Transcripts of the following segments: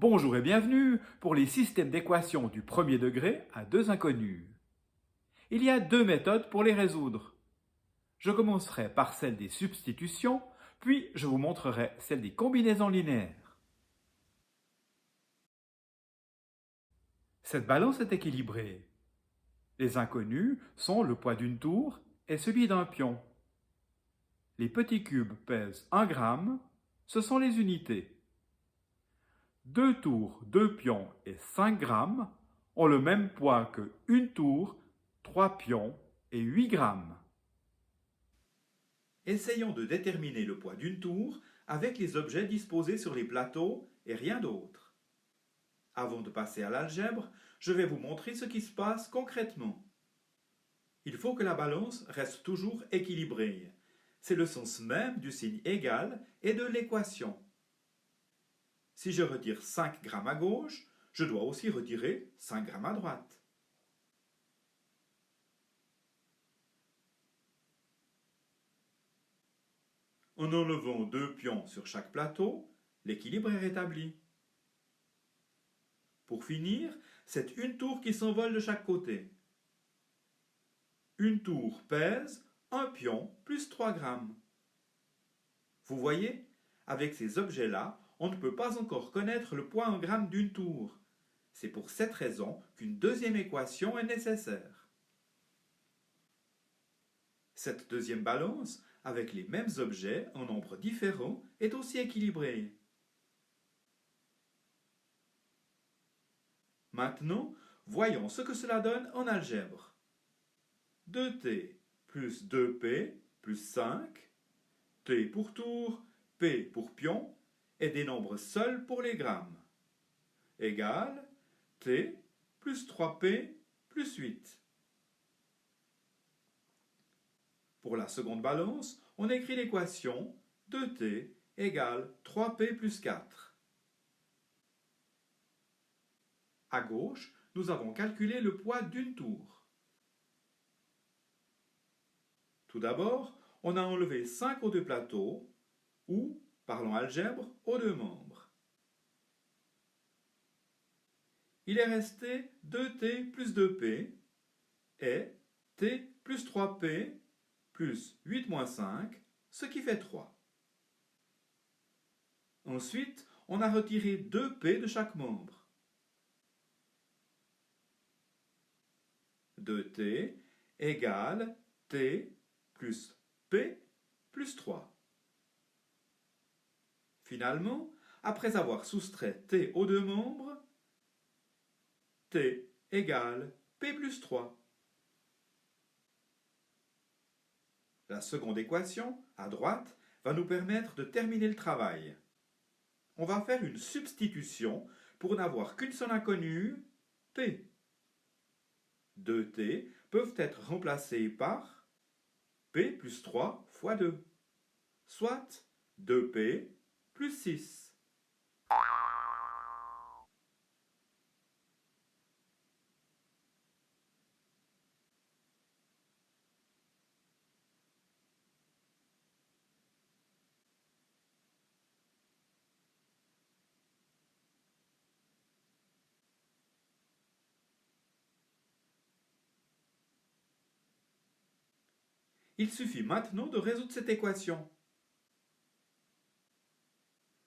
Bonjour et bienvenue pour les systèmes d'équations du premier degré à deux inconnus. Il y a deux méthodes pour les résoudre. Je commencerai par celle des substitutions, puis je vous montrerai celle des combinaisons linéaires. Cette balance est équilibrée. Les inconnus sont le poids d'une tour et celui d'un pion. Les petits cubes pèsent 1 gramme, ce sont les unités. 2 tours, 2 pions et 5 grammes ont le même poids que 1 tour, 3 pions et 8 grammes. Essayons de déterminer le poids d'une tour avec les objets disposés sur les plateaux et rien d'autre. Avant de passer à l'algèbre, je vais vous montrer ce qui se passe concrètement. Il faut que la balance reste toujours équilibrée. C'est le sens même du signe égal et de l'équation. Si je retire 5 grammes à gauche, je dois aussi retirer 5 grammes à droite. En enlevant 2 pions sur chaque plateau, l'équilibre est rétabli. Pour finir, c'est une tour qui s'envole de chaque côté. Une tour pèse 1 pion plus 3 grammes. Vous voyez, avec ces objets-là, on ne peut pas encore connaître le poids en grammes d'une tour. C'est pour cette raison qu'une deuxième équation est nécessaire. Cette deuxième balance, avec les mêmes objets en nombres différents, est aussi équilibrée. Maintenant, voyons ce que cela donne en algèbre. 2t plus 2p plus 5, t pour tour, p pour pion, et des nombres seuls pour les grammes, égale t plus 3p plus 8. Pour la seconde balance, on écrit l'équation 2t égale 3p plus 4. À gauche, nous avons calculé le poids d'une tour. Tout d'abord, on a enlevé 5 aux deux plateaux, ou, parlons algèbre, aux deux membres. Il est resté 2t plus 2p et t plus 3p plus 8 moins 5, ce qui fait 3. Ensuite, on a retiré 2p de chaque membre. 2t égale t plus p plus 3. Finalement, après avoir soustrait t aux deux membres, t égale p plus 3. La seconde équation, à droite, va nous permettre de terminer le travail. On va faire une substitution pour n'avoir qu'une seule inconnue, p. 2t peuvent être remplacés par p plus 3 fois 2, soit 2p plus 6. Il suffit maintenant de résoudre cette équation.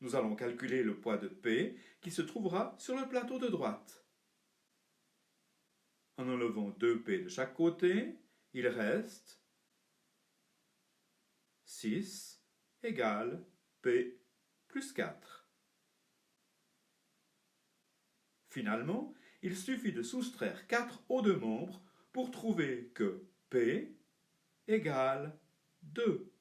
Nous allons calculer le poids de P qui se trouvera sur le plateau de droite. En enlevant 2P de chaque côté, il reste 6 égale P plus 4. Finalement, il suffit de soustraire 4 aux deux membres pour trouver que P égale 2.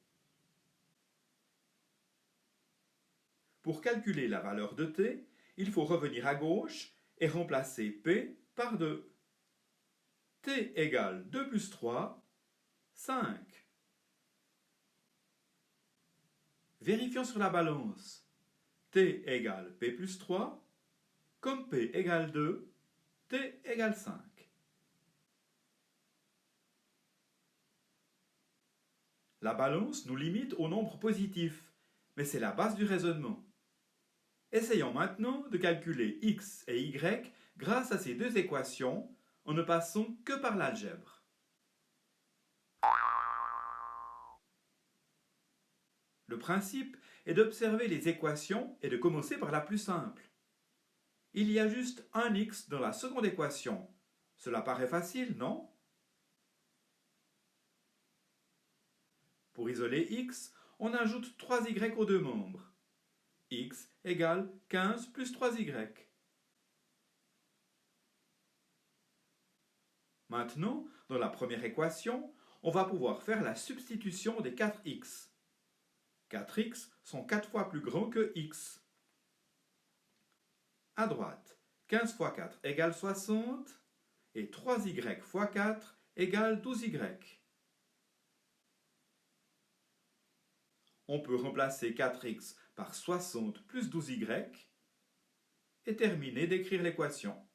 Pour calculer la valeur de t, il faut revenir à gauche et remplacer p par 2. t égale 2 plus 3, 5. Vérifions sur la balance. t égale p plus 3, comme p égale 2, t égale 5. La balance nous limite au nombre positif, mais c'est la base du raisonnement. Essayons maintenant de calculer x et y grâce à ces deux équations en ne passant que par l'algèbre. Le principe est d'observer les équations et de commencer par la plus simple. Il y a juste un x dans la seconde équation. Cela paraît facile, non? Pour isoler x, on ajoute 3y aux deux membres. X égale 15 plus 3y. Maintenant, dans la première équation, on va pouvoir faire la substitution des 4x. 4x sont 4 fois plus grands que x. À droite, 15 fois 4 égale 60 et 3y fois 4 égale 12y. On peut remplacer 4x par 60 plus 12y et terminer d'écrire l'équation.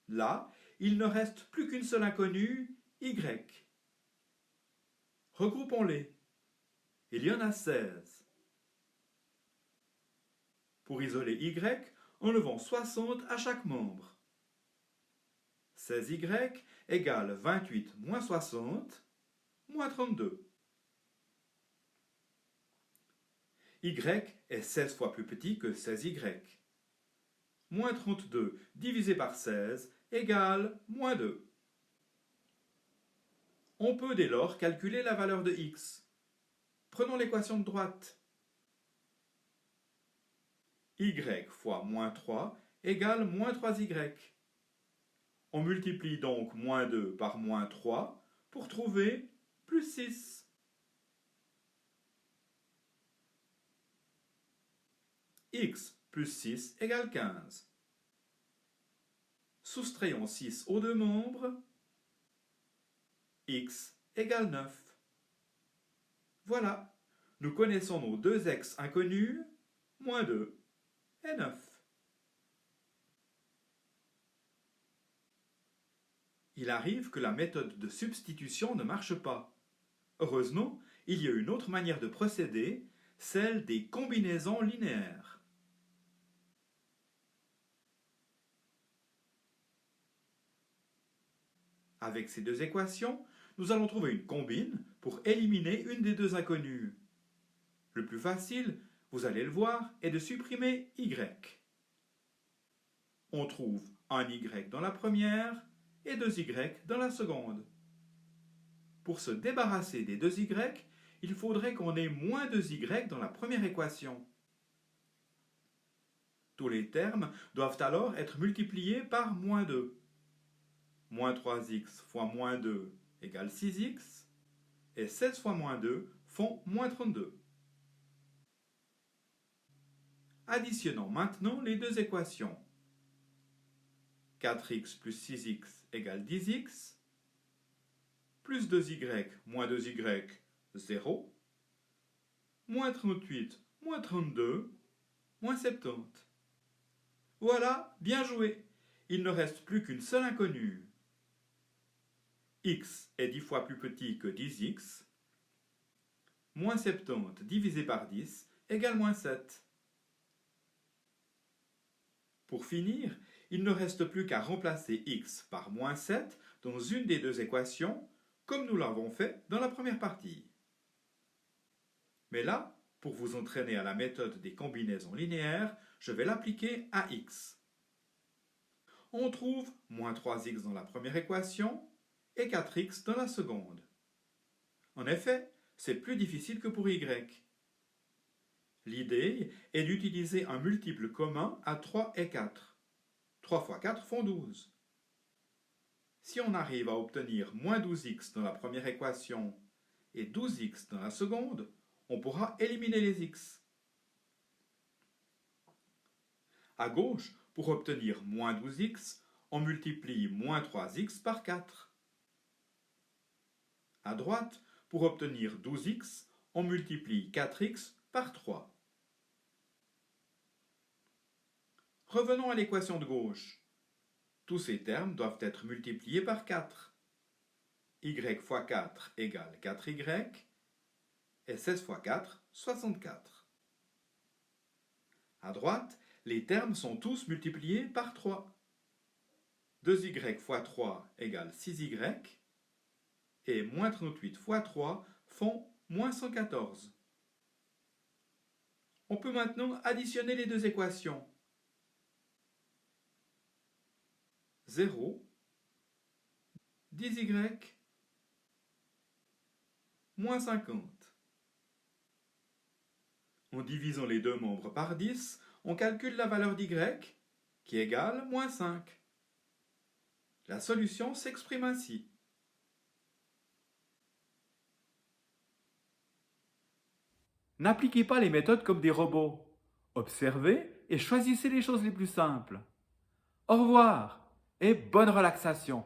Là, il ne reste plus qu'une seule inconnue, y. Regroupons-les. Il y en a 16. Pour isoler y, enlevons 60 à chaque membre. 16y égale 28 moins 60, moins 32. Y est 16 fois plus petit que 16y. Moins 32 divisé par 16 égale moins 2. On peut dès lors calculer la valeur de x. Prenons l'équation de droite. Y fois moins 3 égale moins 3y. On multiplie donc moins 2 par moins 3 pour trouver plus 6. X plus 6 égale 15. Soustrayons 6 aux deux membres. X égale 9. Voilà, nous connaissons nos deux x inconnus, moins 2 et 9. Il arrive que la méthode de substitution ne marche pas. Heureusement, il y a une autre manière de procéder, celle des combinaisons linéaires. Avec ces deux équations, nous allons trouver une combine pour éliminer une des deux inconnues. Le plus facile, vous allez le voir, est de supprimer y. On trouve un y dans la première et 2y dans la seconde. Pour se débarrasser des 2y, il faudrait qu'on ait moins 2y dans la première équation. Tous les termes doivent alors être multipliés par moins 2. Moins 3x fois moins 2 égale 6x, et 16 fois moins 2 font moins 32. Additionnons maintenant les deux équations. 4x plus 6x égale 10x, plus 2y moins 2y, 0, moins 38 moins 32, moins 70. Voilà, bien joué. Il ne reste plus qu'une seule inconnue. X est 10 fois plus petit que 10x, moins 70 divisé par 10 égale moins 7. Pour finir, il ne reste plus qu'à remplacer x par moins 7 dans une des deux équations, comme nous l'avons fait dans la première partie. Mais là, pour vous entraîner à la méthode des combinaisons linéaires, je vais l'appliquer à x. On trouve moins 3x dans la première équation et 4x dans la seconde. En effet, c'est plus difficile que pour y. L'idée est d'utiliser un multiple commun à 3 et 4. 3 fois 4 font 12. Si on arrive à obtenir moins 12x dans la première équation et 12x dans la seconde, on pourra éliminer les x. À gauche, pour obtenir moins 12x, on multiplie moins 3x par 4. À droite, pour obtenir 12x, on multiplie 4x par 3. Revenons à l'équation de gauche. Tous ces termes doivent être multipliés par 4. Y fois 4 égale 4y, et 16 fois 4, 64. À droite, les termes sont tous multipliés par 3. 2y fois 3 égale 6y, et moins 38 fois 3 font moins 114. On peut maintenant additionner les deux équations. 0, 10y, moins 50. En divisant les deux membres par 10, on calcule la valeur d'y, qui égale moins 5. La solution s'exprime ainsi. N'appliquez pas les méthodes comme des robots. Observez et choisissez les choses les plus simples. Au revoir et bonne relaxation.